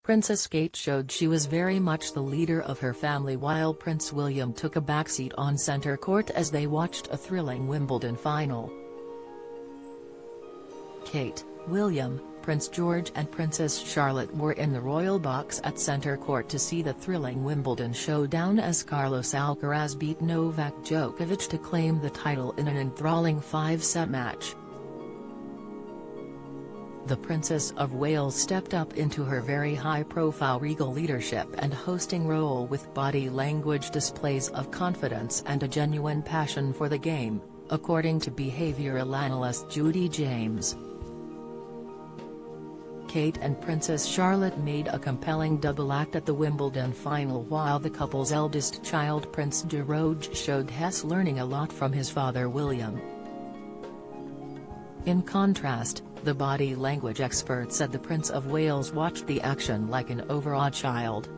Princess Kate showed she was very much the leader of her family while Prince William took a backseat on centre court as they watched a thrilling Wimbledon final. Kate, William, Prince George and Princess Charlotte were in the royal box at centre court to see the thrilling Wimbledon showdown as Carlos Alcaraz beat Novak Djokovic to claim the title in an enthralling 5-set match. The Princess of Wales stepped up into her very high-profile regal leadership and hosting role with body language displays of confidence and a genuine passion for the game, according to behavioral analyst Judy James. Kate and Princess Charlotte made a compelling double act at the Wimbledon final while the couple's eldest child Prince George showed Hess learning a lot from his father William. In contrast, the body language expert said the Prince of Wales watched the action like an overawed child.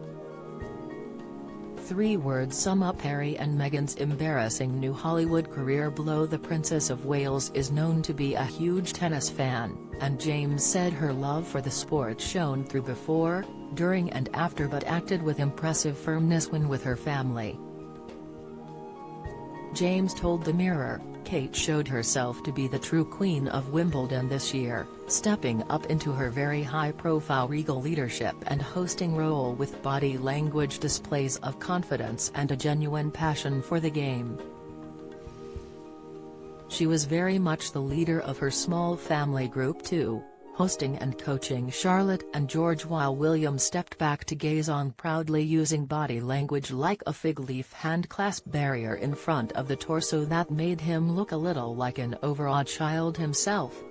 3 words sum up Harry and Meghan's embarrassing new Hollywood career blow. The Princess of Wales is known to be a huge tennis fan, and James said her love for the sport shone through before, during and after, but acted with impressive firmness when with her family. James told The Mirror, Kate showed herself to be the true queen of Wimbledon this year, stepping up into her very high-profile regal leadership and hosting role with body language displays of confidence and a genuine passion for the game. She was very much the leader of her small family group too, hosting and coaching Charlotte and George while William stepped back to gaze on, proudly using body language like a fig leaf hand clasp barrier in front of the torso that made him look a little like an overawed child himself.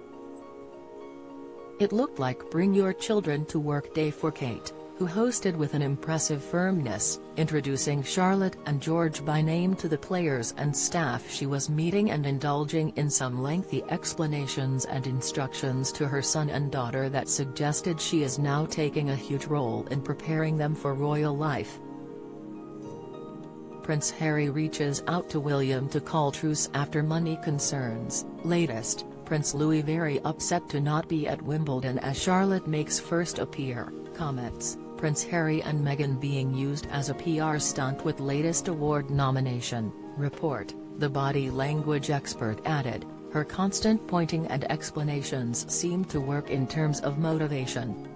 It looked like bring your children to work day for Kate, who hosted with an impressive firmness, introducing Charlotte and George by name to the players and staff she was meeting and indulging in some lengthy explanations and instructions to her son and daughter that suggested she is now taking a huge role in preparing them for royal life. Prince Harry reaches out to William to call truce after money concerns. Latest, Prince Louis very upset to not be at Wimbledon as Charlotte makes first appear, comments. Prince Harry and Meghan being used as a PR stunt with latest award nomination, report, the body language expert added, her constant pointing and explanations seemed to work in terms of motivation.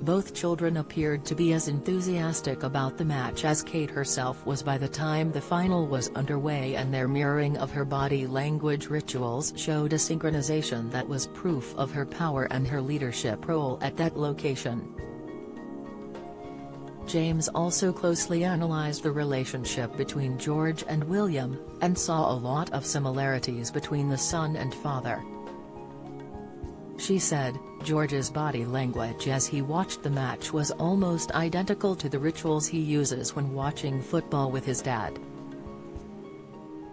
Both children appeared to be as enthusiastic about the match as Kate herself was by the time the final was underway, and their mirroring of her body language rituals showed a synchronization that was proof of her power and her leadership role at that location. James also closely analyzed the relationship between George and William, and saw a lot of similarities between the son and father. She said, George's body language as he watched the match was almost identical to the rituals he uses when watching football with his dad.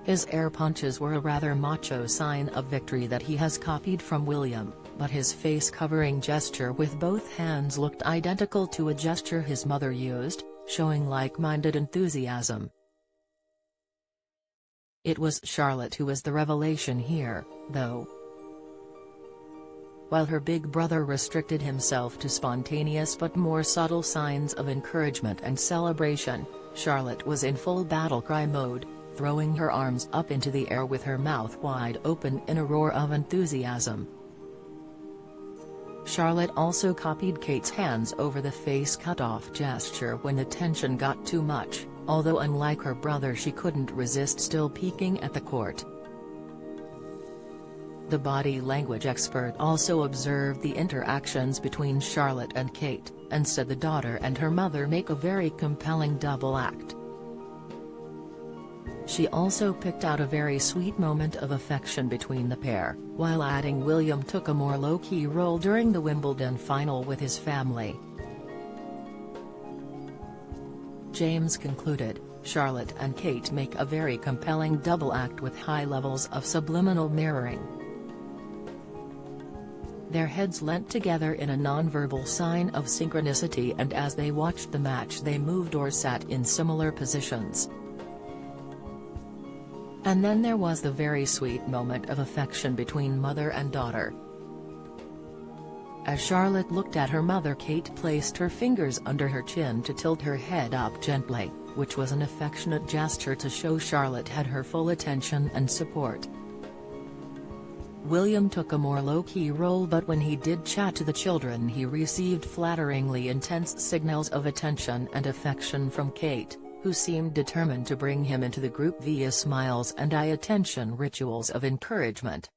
His air punches were a rather macho sign of victory that he has copied from William, but his face-covering gesture with both hands looked identical to a gesture his mother used, showing like-minded enthusiasm. It was Charlotte who was the revelation here, though. While her big brother restricted himself to spontaneous but more subtle signs of encouragement and celebration, Charlotte was in full battle cry mode, throwing her arms up into the air with her mouth wide open in a roar of enthusiasm. Charlotte also copied Kate's hands over the face cut-off gesture when the tension got too much, although unlike her brother she couldn't resist still peeking at the court. The body language expert also observed the interactions between Charlotte and Kate, and said the daughter and her mother make a very compelling double act. She also picked out a very sweet moment of affection between the pair, while adding William took a more low-key role during the Wimbledon final with his family. James concluded, Charlotte and Kate make a very compelling double act with high levels of subliminal mirroring. Their heads leant together in a non-verbal sign of synchronicity, and as they watched the match they moved or sat in similar positions. And then there was the very sweet moment of affection between mother and daughter. As Charlotte looked at her mother, Kate placed her fingers under her chin to tilt her head up gently, which was an affectionate gesture to show Charlotte had her full attention and support. William took a more low-key role, but when he did chat to the children he received flatteringly intense signals of attention and affection from Kate, who seemed determined to bring him into the group via smiles and eye attention rituals of encouragement.